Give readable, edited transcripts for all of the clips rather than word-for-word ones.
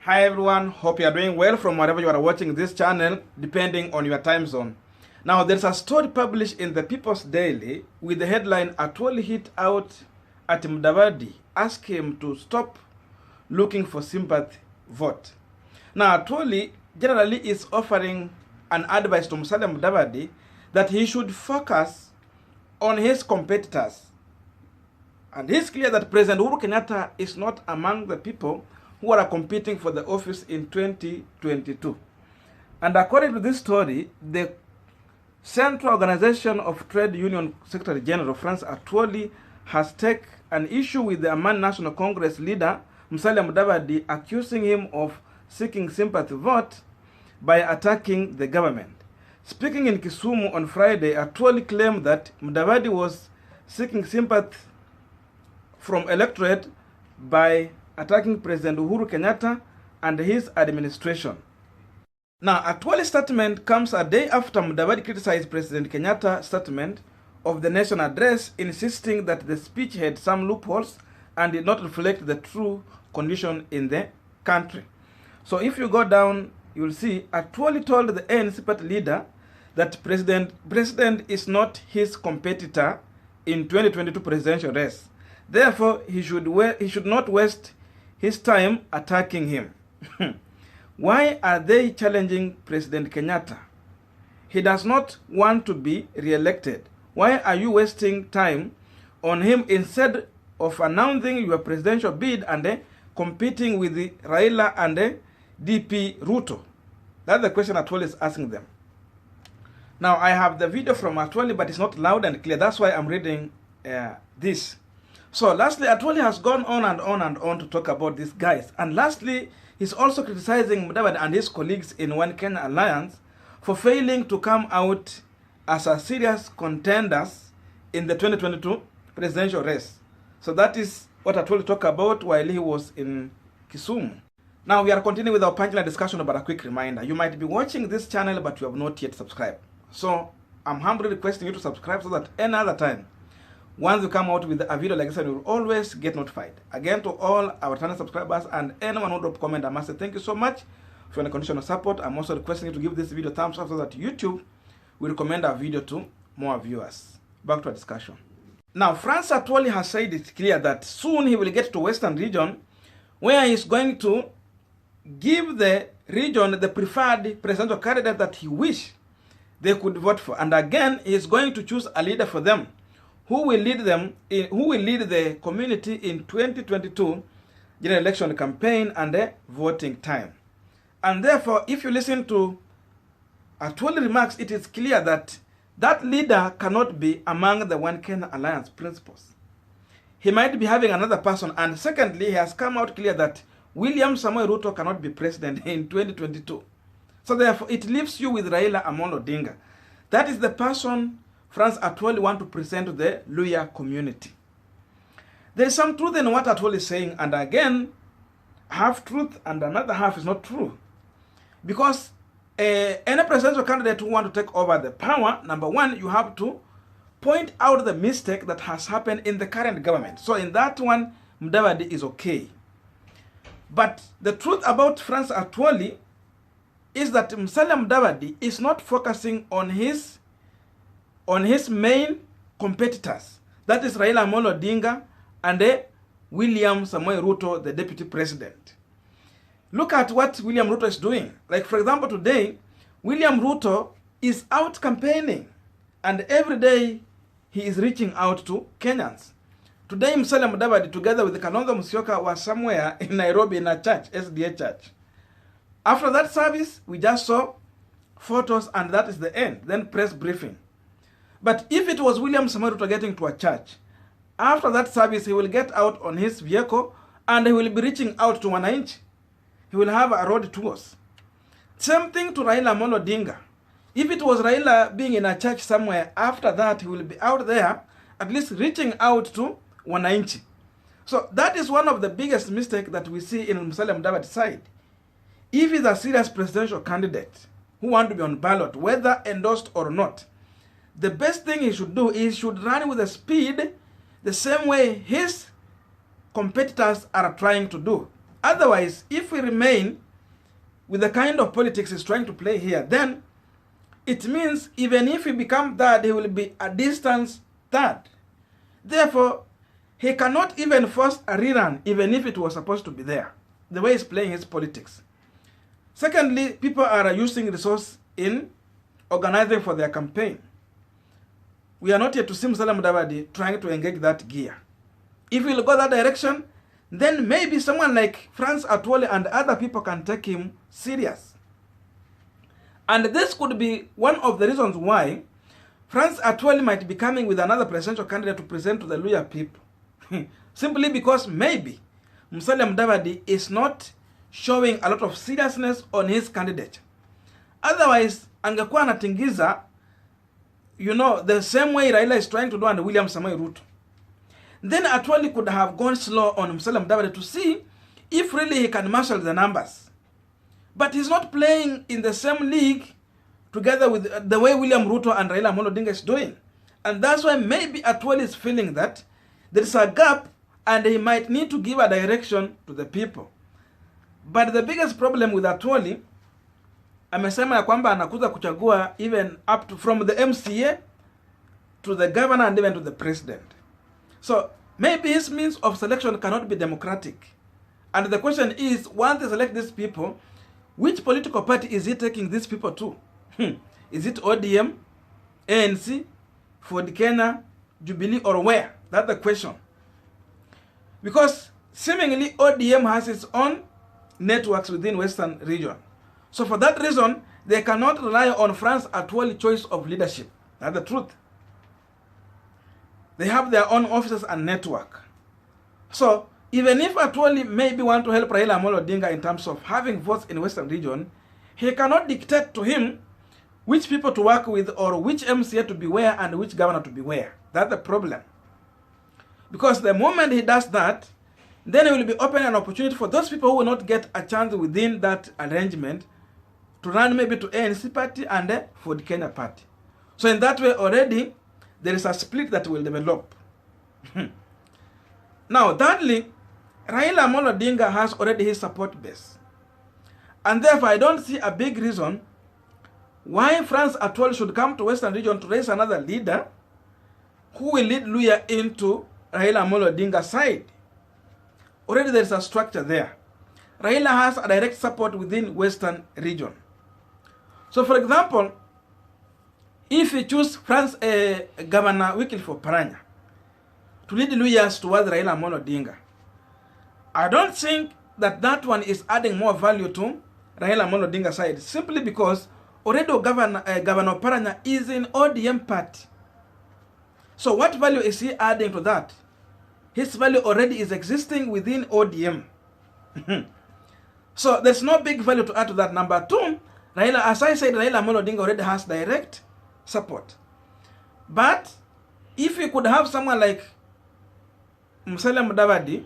Hi everyone, hope you are doing well from wherever you are watching this channel, depending on your time zone. Now there's a story published in the People's Daily with the headline, Atwoli hit out at Mudavadi, ask him to stop looking for sympathy vote. Now Atwoli generally is offering an advice to Musalia Mudavadi that he should focus on his competitors. And it's clear that President Uhuru Kenyatta is not among the people who are competing for the office in 2022. And according to this story, the Central Organization of Trade Union Secretary General France Atwoli has taken an issue with the Amani National Congress leader Musalia Mudavadi, accusing him of seeking sympathy vote by attacking the government. Speaking in Kisumu on Friday, Atwoli claimed that Mudavadi was seeking sympathy from electorate by attacking President Uhuru Kenyatta and his administration. Now, Atwoli's statement comes a day after Mudavadi criticized President Kenyatta's statement of the nation address, insisting that the speech had some loopholes and did not reflect the true condition in the country. So if you go down, you will see Atwoli told the ANC party leader that President is not his competitor in 2022 presidential race. Therefore, he should not waste his time attacking him. Why are they challenging President Kenyatta? He does not want to be re-elected. Why are you wasting time on him instead of announcing your presidential bid and competing with the Raila and DP Ruto? That's the question Atwoli is asking them. Now, I have the video from Atwoli, but it's not loud and clear. That's why I'm reading this. So lastly, Atwoli has gone on and on and on to talk about these guys. And lastly, he's also criticizing Mudavadi and his colleagues in One Kenya Alliance for failing to come out as a serious contenders in the 2022 presidential race. So that is what Atwoli talked about while he was in Kisumu. Now we are continuing with our Punchline discussion, about a quick reminder. You might be watching this channel but you have not yet subscribed. So I'm humbly requesting you to subscribe so that any other time once we come out with a video like this, you will always get notified. Again, to all our channel subscribers and anyone who drop comment, I must say thank you so much for your unconditional support. I'm also requesting you to give this video a thumbs up so that YouTube will recommend our video to more viewers. Back to our discussion. Now, France Atwoli has said it clear that soon he will get to Western region, where he is going to give the region the preferred presidential candidate that he wish they could vote for. And again, he is going to choose a leader for them who will lead the community in 2022 general election campaign and the voting time. And therefore, if you listen to Atwoli remarks, it is clear that that leader cannot be among the One Kenya Alliance principles. He might be having another person. And secondly, he has come out clear that William Samoei Ruto cannot be president in 2022. So therefore, it leaves you with Raila Amolo Odinga. That is the person France Atwoli want to present to the Luhya community. There is some truth in what Atwoli is saying, and again, half truth and another half is not true. Because any presidential candidate who want to take over the power, number one, you have to point out the mistake that has happened in the current government. So in that one, Mudavadi is okay. But the truth about France Atwoli is that Musalia Mudavadi is not focusing on his main competitors. That is Raila Amolo Odinga and William Samoei Ruto, the deputy president. Look at what William Ruto is doing. Like, for example, today, William Ruto is out campaigning, and every day he is reaching out to Kenyans. Today, Musalia Mudavadi, together with Kalonzo Musyoka, was somewhere in Nairobi in a church, SDA church. After that service, we just saw photos, and that is the end. Then press briefing. But if it was William Samoei Ruto getting to a church, after that service, he will get out on his vehicle and he will be reaching out to wananchi. He will have a road tours. Same thing to Raila Amolo Odinga. If it was Raila being in a church somewhere, after that, he will be out there, at least reaching out to wananchi. So that is one of the biggest mistakes that we see in Musalia Mudavadi's side. If he's a serious presidential candidate who wants to be on ballot, whether endorsed or not, the best thing he should do is should run with the speed the same way his competitors are trying to do. Otherwise, if we remain with the kind of politics he's trying to play here, then it means even if he becomes third, he will be a distance third. Therefore, he cannot even force a rerun, even if it was supposed to be there, the way he's playing his politics. Secondly, people are using resource in organizing for their campaign. We are not yet to see Musalia Mudavadi trying to engage that gear. If we'll go that direction, then maybe someone like Atwoli and other people can take him serious. And this could be one of the reasons why Atwoli might be coming with another presidential candidate to present to the Luya people. Simply because maybe Musalia Mudavadi is not showing a lot of seriousness on his candidature. Otherwise, angekuwa anatingiza, the same way Raila is trying to do and William Samoei Ruto. Then Atwoli could have gone slow on Musalia Mudavadi to see if really he can marshal the numbers. But he's not playing in the same league together with the way William Ruto and Raila Amolo Odinga is doing. And that's why maybe Atwoli is feeling that there is a gap and he might need to give a direction to the people. But the biggest problem with Atwoli, amesema ya kwamba anakuza kuchagua even up to from the MCA to the governor and even to the president. So maybe his means of selection cannot be democratic. And the question is, once they select these people, which political party is he taking these people to? Is it ODM, ANC, Ford Kenya, Jubilee, or where? That's the question. Because seemingly ODM has its own networks within Western region. So for that reason, they cannot rely on Atwoli's choice of leadership. That's the truth. They have their own offices and network. So even if Atwoli maybe want to help Raila Amolo Odinga in terms of having votes in Western region, he cannot dictate to him which people to work with or which MCA to be where and which governor to be where. That's the problem. Because the moment he does that, then he will be opening an opportunity for those people who will not get a chance within that arrangement to run maybe to ANC party and the Ford Kenya party. So in that way already, there is a split that will develop. Now, thirdly, Raila Amolo Odinga has already his support base. And therefore, I don't see a big reason why Atwoli should come to Western region to raise another leader who will lead Luya into Raila Amolo Odinga's side. Already there is a structure there. Raila has a direct support within Western region. So for example, if you choose Governor Wycliffe Oparanya to lead Luyas towards Raila Amolo Odinga, I don't think that one is adding more value to Raila Amolo Odinga's side, simply because already Governor Oparanya is in ODM party. So what value is he adding to that? His value already is existing within ODM. So there's no big value to add to that. Number two, Raila, as I said, Raila Amolo Odinga already has direct support. But if you could have someone like Musalia Mudavadi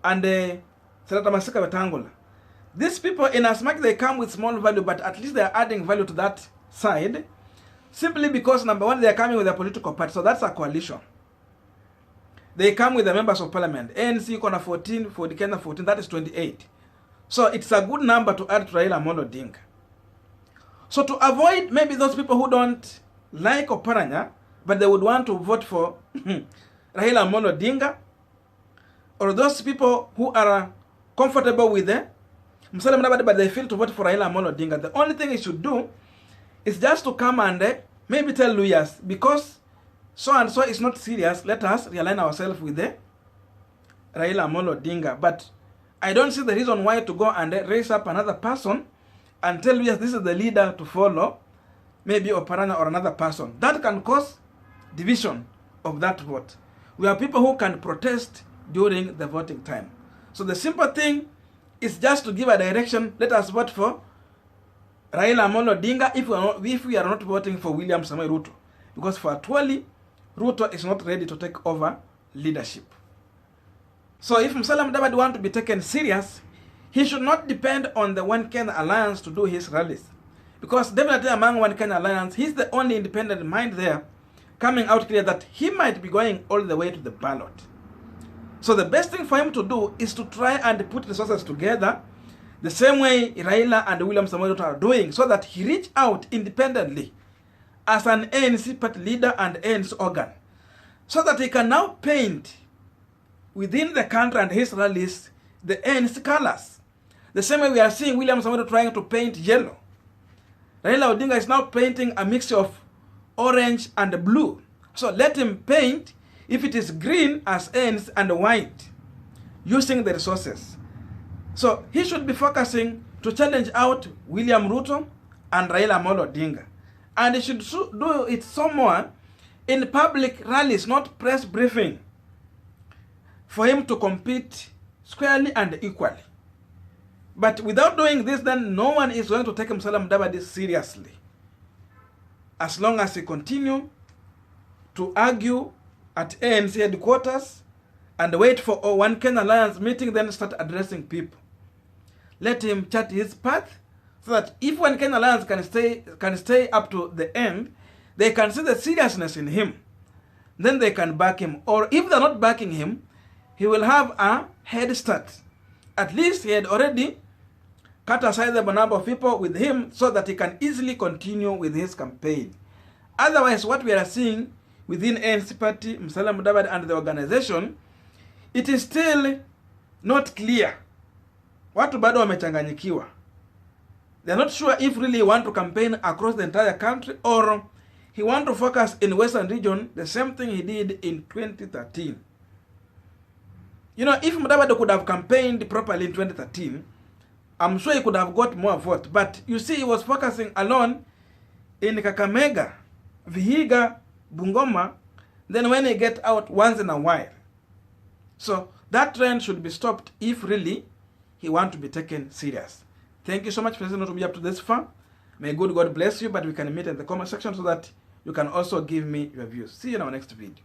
and Senator Masika Wetangula, these people, in as much they come with small value, but at least they are adding value to that side, simply because, number one, they are coming with a political party, so that's a coalition. They come with the members of parliament. ANC Kona 14, for the Kenya 14, that is 28. So it's a good number to add to Raila Amolo Odinga. So to avoid maybe those people who don't like Oparanya, but they would want to vote for Raila Amolo Odinga, or those people who are comfortable with Musalia Mudavadi, but they fail to vote for Raila Amolo Odinga, the only thing he should do is just to come and maybe tell Luyas, because so and so is not serious, let us realign ourselves with Raila Amolo Odinga. But I don't see the reason why to go and raise up another person and tell Luyas this is the leader to follow, maybe Oparanya or another person. That can cause division of that vote. We have people who can protest during the voting time. So the simple thing is just to give a direction. Let us vote for Raila Amolo Odinga if we are not voting for William Samoei Ruto. Because for Atwoli, Ruto is not ready to take over leadership. So if Musalia Mudavadi wants to be taken serious, he should not depend on the One Kenya Alliance to do his rallies. Because definitely among One Kenya Alliance, he's the only independent mind there coming out clear that he might be going all the way to the ballot. So the best thing for him to do is to try and put resources together the same way Raila and William Samoei Ruto are doing, so that he reach out independently as an ANC party leader and ANC organ, so that he can now paint within the country and his rallies the ANC colors. The same way we are seeing William Samoei Ruto trying to paint yellow. Raila Odinga is now painting a mixture of orange and blue. So let him paint, if it is green, as ANC and white, using the resources. So he should be focusing to challenge out William Ruto and Raila Amolo Odinga. And he should do it somewhere in public rallies, not press briefing, for him to compete squarely and equally. But without doing this, then no one is going to take Musalia Mudavadi seriously. As long as he continue to argue at ANC headquarters and wait for a One Kenya Alliance meeting, then start addressing people. Let him chart his path, so that if One Kenya Alliance can stay up to the end, they can see the seriousness in him. Then they can back him. Or if they're not backing him, he will have a head start. At least he had already cut aside the number of people with him, so that he can easily continue with his campaign. Otherwise, what we are seeing within ANC party, Musalia Mudavadi and the organization, it is still not clear. Watu bado wamechanganyikiwa. They are not sure if really he want to campaign across the entire country, or he want to focus in Western region, the same thing he did in 2013. You know, if Mudavadi could have campaigned properly in 2013, I'm sure he could have got more votes. But you see, he was focusing alone in Kakamega, Vihiga, Bungoma, then when he get out once in a while. So that trend should be stopped if really he want to be taken serious. Thank you so much for listening to me up to this far. May good God bless you, but we can meet in the comment section so that you can also give me your views. See you in our next video.